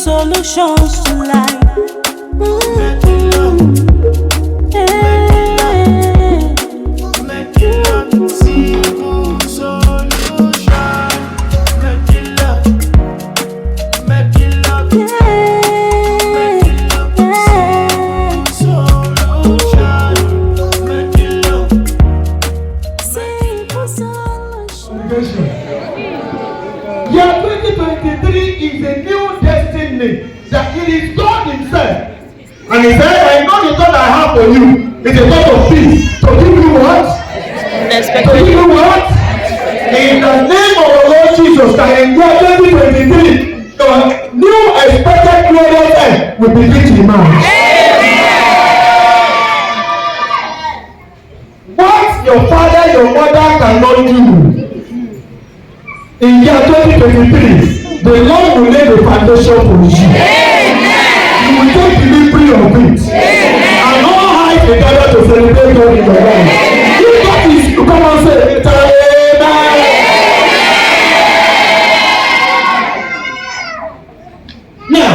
solutions to life. Year 2023 is a new destiny that it is God Himself. And He said, I know the thought I have for you is a thought of peace. To give you what? To give you what? In the name of the Lord Jesus, that in year 2023, your new expected glorious end will begin to emerge. What your father, your mother cannot do, in year 2023, the Lord will lay the foundation for you. You will take delivery of it. And all eyes will gather to celebrate God in your life. If that is, you come and say, Amen. Now,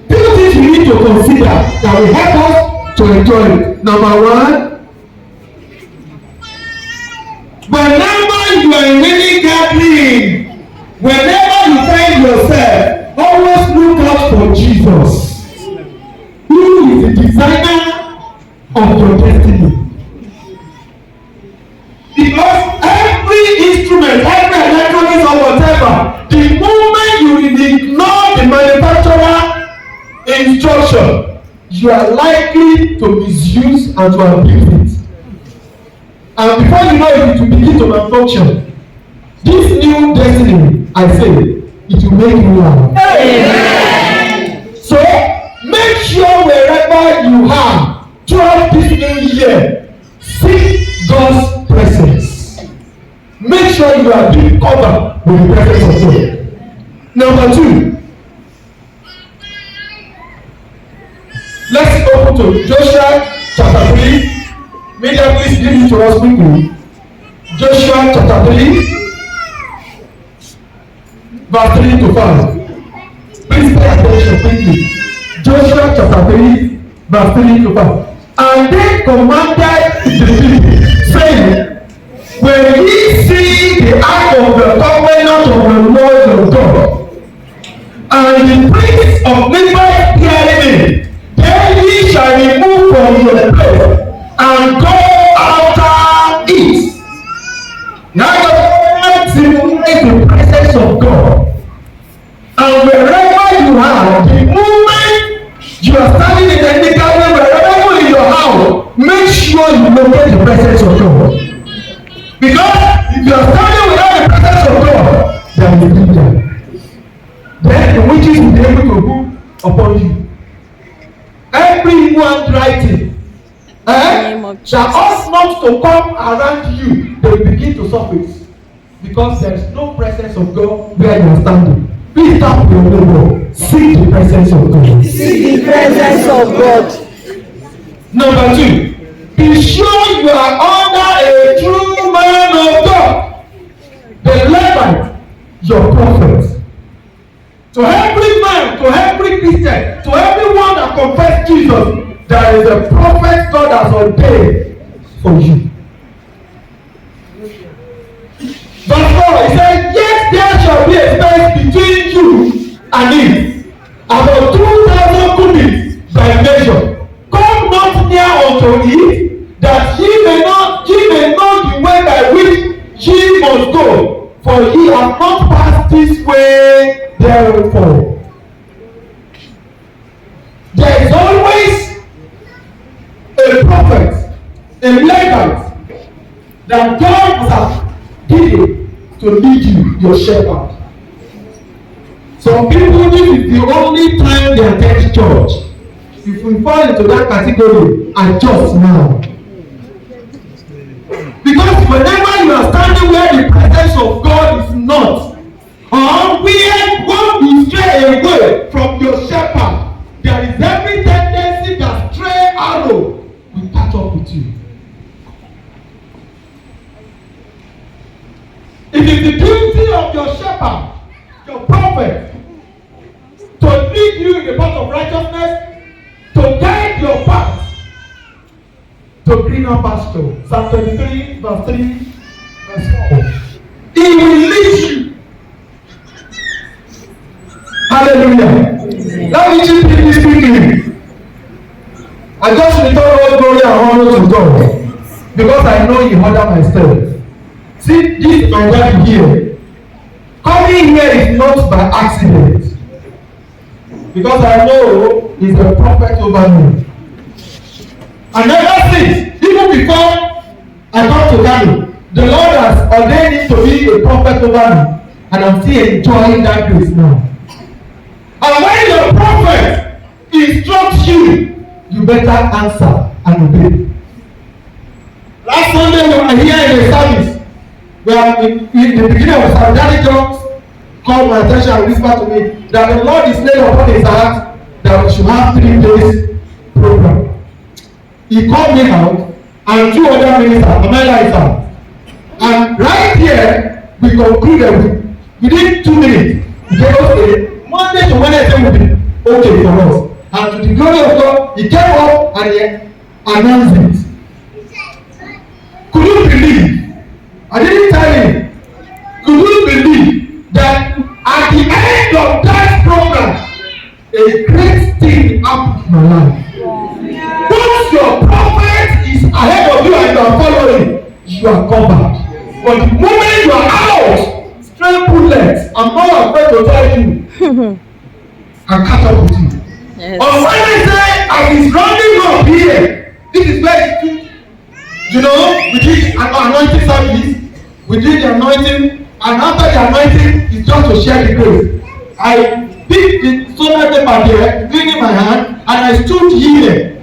two things we need to consider that will help us to enjoy it. Number one, whenever you are in any gathering, whenever you find yourself, always look out for Jesus, who is the designer of your destiny. Because every instrument, every electronics or whatever, the moment you ignore the manufacturer instruction, you are likely to misuse and to abuse it. And before you know it, it will begin to malfunction. This new destiny, I say, it will make you laugh. Amen. So, make sure wherever you are, throughout this new year, seek God's presence. Make sure you are being covered with the presence of God. Number two, let's open to Joshua chapter 3. Media, please give it to us quickly. Joshua chapter 3, verse 3 to 5. Please pay attention quickly. Joshua chapter 3, verse 3 to 5. And they commanded the people, saying, when ye see the ark of the covenant of the Lord your God, and the prince of Levi carrying it, then ye shall remove from your place and go after it. Now you symbolize the presence of God. And wherever you are, the moment you are standing in any gathering, wherever in your house, make sure you locate the presence of God. Because if you are standing without the presence of God, there will be danger. Then the witches will be able to move upon you. Everyone writing. That ought not to come around you, they will begin to surface. Because there is no presence of God where you are standing. Please tap your neighbor. Seek the presence of God. Seek the presence of God. Number two, be sure you are under a true man of God. The Levite, your prophet. To every man, to every Christian, to everyone that confess Jesus, there is a prophet God has ordained for you. Verse 4, he said, yet there shall be a space between you and it, about 2,000 cubits by measure. Come not near unto it, that ye may know the way by which ye must go, for ye have not passed this way therefore. There is always a prophet, a Levite, that God must have given to lead you, your shepherd. Some people, this is the only time they attend church. If we fall into that category, adjust now. Because whenever you are standing where the presence of God is not, or where God is stray away from your shepherd, there is every tendency that stray arrow will catch up with you. It is the duty of your shepherd, your prophet, to lead righteousness, to guide your path to greener pasture. Psalm 23, verse 3, verse 4. He will lead you. Hallelujah. Let me just keep speaking. I just return all glory and honor to God because I know He ordered my steps. See, this my wife here. Coming here is not by accident because I know He's a prophet over me. And ever since, even before I come to Ghana, the Lord has ordained Him to be a prophet over me, and I'm still enjoying that grace now. And when your prophet instructs you, you better answer and obey. Last Sunday we were here in the service. We are in the beginning of service. Daddy Jones called my attention and whispered to me that the Lord is laying upon His heart that we should have 3 days program. He called me out and 2 other ministers, Amanda is out. And right here, we concluded within 2 minutes. He gave us a Monday to Wednesday will be okay for us. And to the glory of God, He came up and He announced it. Could you believe? I didn't tell him. Could you believe that at the end of that program, a great thing happened in my life? Once your prophet is ahead of you and you are following, you are covered. But the moment you are out, straight bullets, I'm not afraid to tell you, and catch up with you. Yes. On Wednesday, as he's rounding up here, this is where it's too, we did an anointing service, we did the anointing, and after the anointing, it's just to share the grace. I picked the solar paper there, cleaning my hand, and I stood here.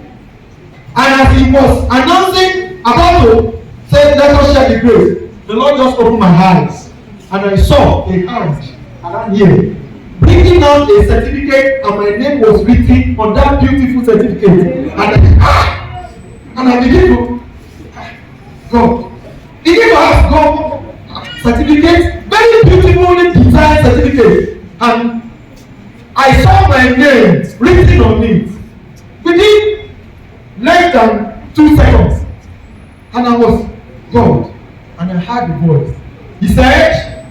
And as he was announcing, about to say, let us share the grace, the Lord just opened my eyes, and I saw a hand around here, bringing out a certificate, and my name was written on that beautiful certificate. And I began to God. Began to ask God, certificate, very beautifully designed certificate, and I saw my name written on it within less than 2 seconds, and I was God, and I heard the voice. He said,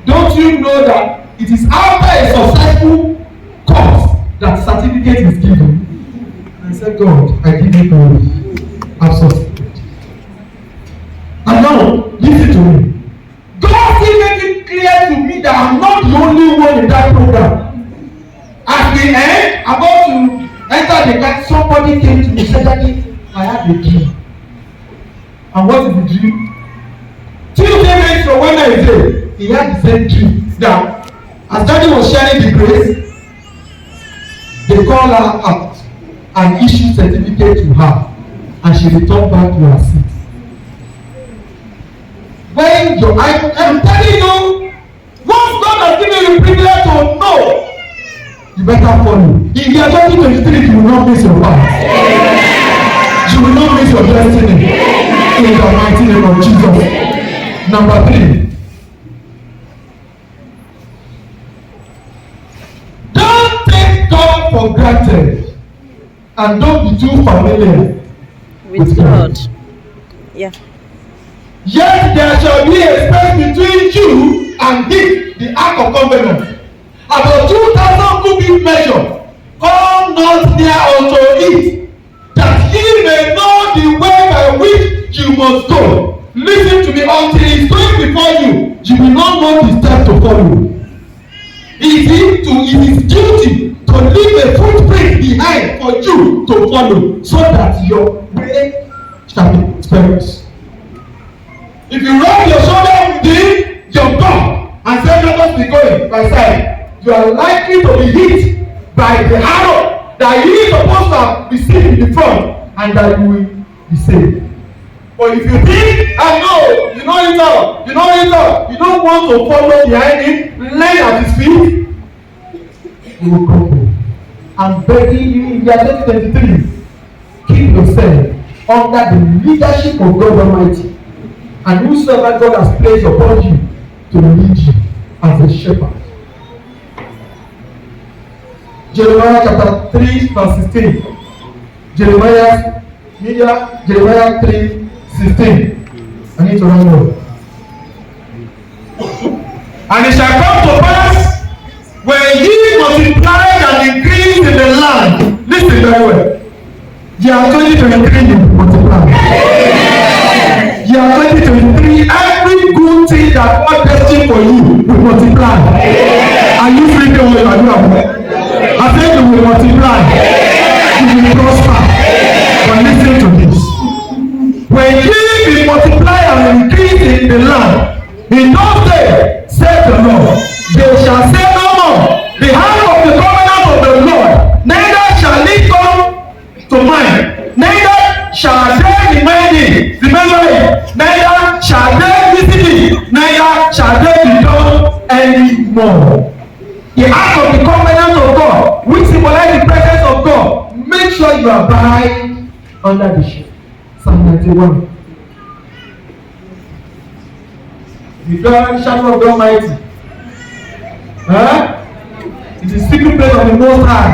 don't you know that it is after a successful course that certificate is given? And I said, God, I give you glory. I'm succeeded. And now, listen to me. God still made it clear to me that I'm not the only one in that program. At the end, about to enter the car, somebody came to me and said, Daddy, I had a dream. And what is the dream? Tuesday night from Wednesday, he had the same dream. Now, as Daddy was sharing the grace, they called her out and issued certificate to her, and she returned back to her seat. When I'm telling you, once God has given you the privilege to know, you better follow. In the year 2023, you will not miss your path. You will not miss your destiny. In the mighty name of Jesus. Number 3. Don't take God for granted, and don't be too familiar with God. Yeah. Yet there shall be a space between you and Him, the ark of covenant, about 2,000 cubic measure. Come not near unto it, that ye may know the way by which you must go. Listen to me, until He is going before you, you will not know the step to follow. It is duty to leave a footprint behind for you to follow, so that your way shall be prosperous. If you rub your shoulder within your God and say, let us be going by side, you are likely to be hit by the arrow that you are supposed to have received in the front, and that you will be saved. But if you think, I know, you know it all, you don't want to follow behind Him, lay at His feet, you will crumble. I'm begging you in the year 2023, keep yourself under the leadership of God Almighty, and whosoever God has placed upon you to lead you as a shepherd. Jeremiah chapter 3 verse 16. Jeremiah 3:16. I need to run over. And it shall come to pass when ye multiply and increase in the land. Listen very well. Year 2023 you multiply. Year 2023, every good thing that God destined for you will multiply. Are you free what you are doing? I said you will multiply. You will prosper. But listen to this. When ye will multiply and increase in the land, in those days, said the Lord, they shall say no more, the hand of the covenant of the Lord, neither shall it come to mind, neither shall they remember it, neither shall they visit it, neither shall they be done anymore. The act of the covenant of God, which symbolize the presence of God, make sure you abide under the shade. Psalm 91. The shadow of the Almighty. It is the secret place of the Most High.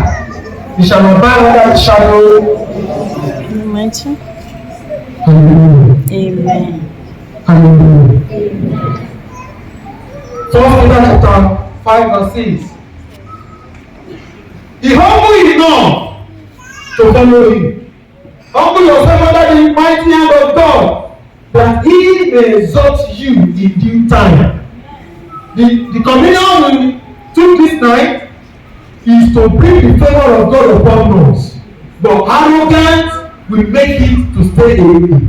You shall abide under the shadow. Almighty. Hallelujah. Amen. Hallelujah. 1 Peter chapter 5 verse 6. He humble enough to follow him. Humble yourself under the mighty hand of God, that he may exalt you in due time. The communion we took this night is to bring the favor of God upon us, but arrogance will make it to stay away.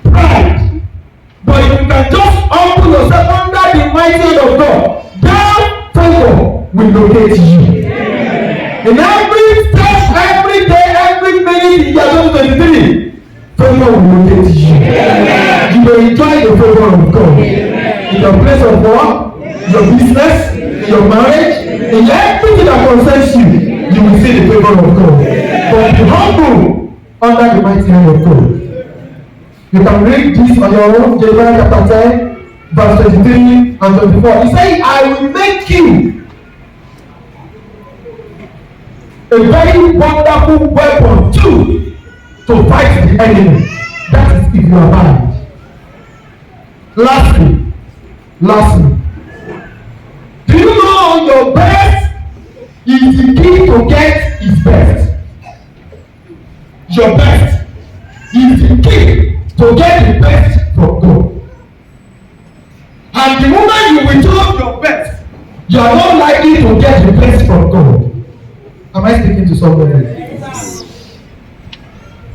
Pride. But if you can just humble yourself under the mighty hand of God, that favor will locate you. In every step, every day, every minute in year 2023, favor will locate you. You will enjoy the favor of God. In your place of work, your business, in your marriage, in everything that concerns you, you will see the favor of God. But be humble under the mighty hand of God. You can read this on your own, Jeremiah chapter 10, verse 23 and 24. He says, I will make you a very wonderful weapon too to fight the enemy. That is if you abide. Lastly, do you know your best is the key to get his best? Your best is the key to get the best from God. And the moment you withhold your best, you are not likely to get the best from God. Am I speaking to somebody? Yes.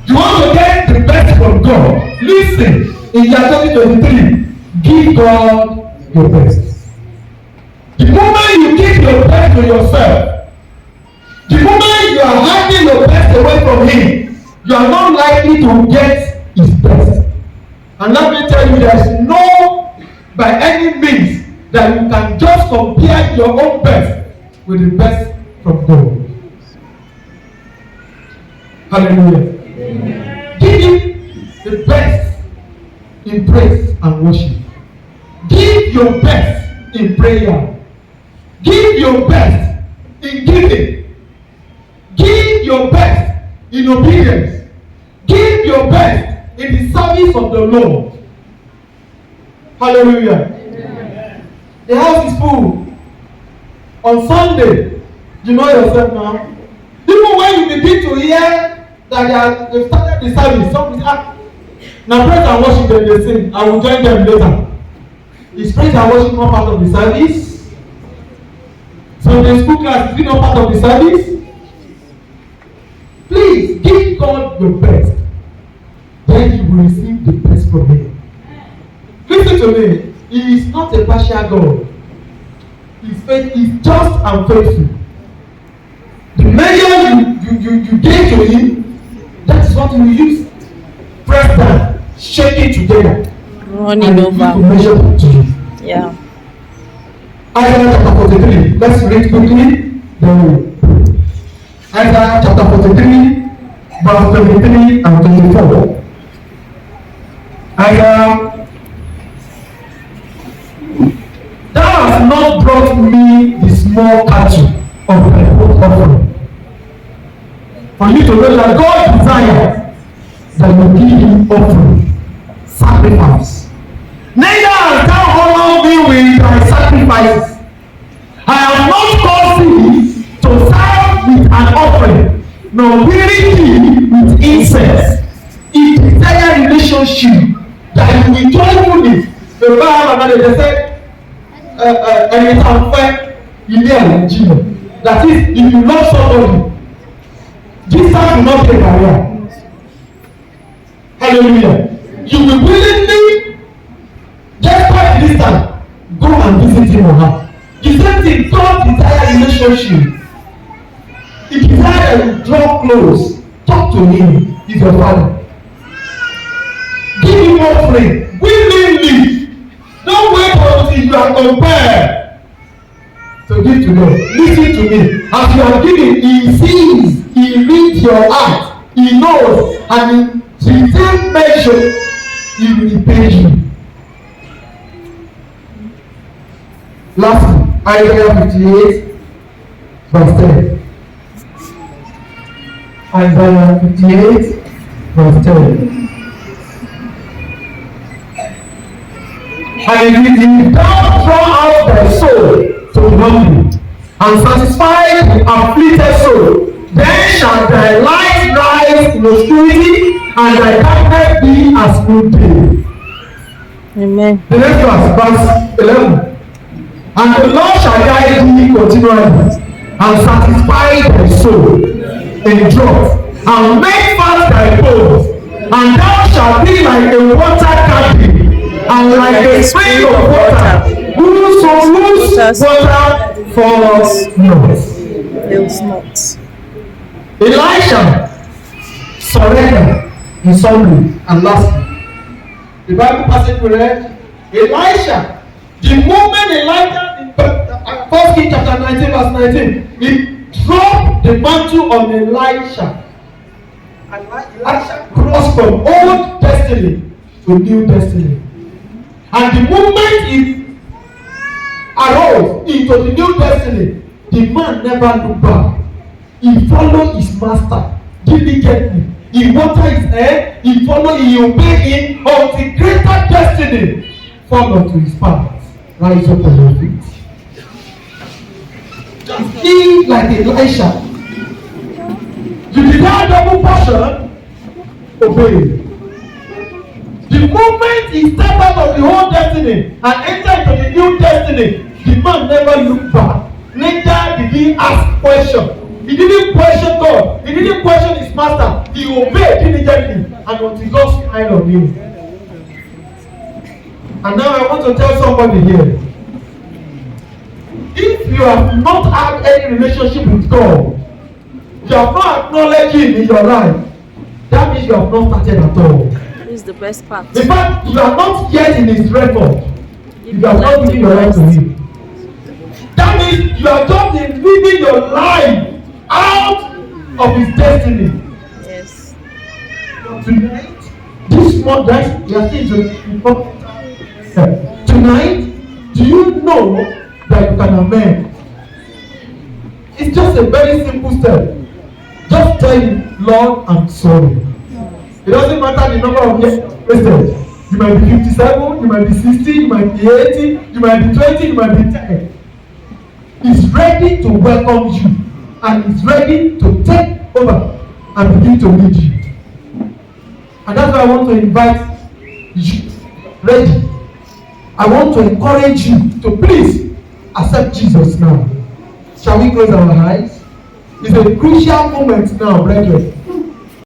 You want to get the best from God? Listen, in year 2023, give God your best. The moment you give your best to yourself, the moment you are hiding your best away from Him, you are not likely to get His best. And let me tell you, there is no, by any means, that you can just compare your own best with the best from God. Hallelujah. Amen. Give Him the best in praise and worship. Give your best in prayer. Give your best in giving. Give your best in obedience. Give your best in the service of the Lord. Hallelujah. Amen. The house is full. On Sunday, you know yourself now. Even when you begin to hear that they've started the service, some say, now praise and worship them they sing, I will join them later. Is praise and worship not part of the service? Sunday school class is not part of the service? Please give God your best, then you will receive the best from Him. Listen to me, He is not a partial God. His faith is just and faithful. The measure you gave to Him, that is what He will use. Press down, shake it together, running over. To measure to you. Yeah. Isaiah chapter 43. Let's read quickly. Then we Isaiah chapter 43, verse 23 and 24. Isaiah, thou hast not brought me the small cattle of thy whole offering. For you to know that God desires that you give him offering, sacrifice. Neither hast thou honored me with thy sacrifices. I have not caused thee to serve with an offering, nor weary thee with incense. It desire relationship that you will joyfully. The Bible they say, anytime fair, you hear Jesus. That is, if you love somebody, distance will not be a barrier. Hallelujah. You will willingly, just by distance, go and visit him or her. The same thing, God desire relationship. He desire that you draw close, talk to him, he's your father. Give him offering willingly. Don't wait until you are compelled to give to God. Listen to me. As you are giving, he sees, he reads your heart, he knows, and in the same measure, he will repay you. Lastly, Isaiah 58, verse 10. Isaiah 58, verse 10. And if thou draw out thy soul to the hungry, and satisfy the afflicted soul, then shall thy light rise in obscurity, and thy darkness be as noonday. Amen. The next verse 11. And the Lord shall guide thee continually, and satisfy thy soul in drought, and make fast thy bones, and thou shalt be like a water garden, and like a spring of water, whose water falls not. Fails not. Elisha surrendered in summary. And lastly, the Bible passage we read, Elisha, the moment Elijah in 1 Kings chapter 19 verse 19, he dropped the mantle on Elisha. And Elisha crossed from old destiny to new destiny. And the moment he arose into the new destiny, the man never looked back. He followed his master diligently. He watered his head, he followed, he obeyed him until greater destiny followed to his path. Rise up on your feet. Just be like Elisha. You desire double portion, obey. The moment he stepped out of the old destiny and entered into the new destiny, the man never looked back. Neither did he ask questions. He didn't question God. He didn't question his master. He obeyed diligently, and until God smiled on him. And now I want to tell somebody here, if you have not had any relationship with God, you have not acknowledged him in your life, that means you have not started at all. This is the best part. In fact, you are not yet in his record. You have not given your life to him. That means you are just living your life out of his destiny. Yes. Tonight, this month, you are still important. Tonight, do you know that you can amend? It's just a very simple step. Just tell him, Lord, I'm sorry. It doesn't matter the number of years. You might be 57, you might be 60, you might be 80, you might be 20, you might be 10. He's ready to welcome you, and he's ready to take over and begin to lead you. And that's why I want to invite you. Ready. I want to encourage you to please accept Jesus now. Shall we close our eyes? It's a crucial moment now, brethren.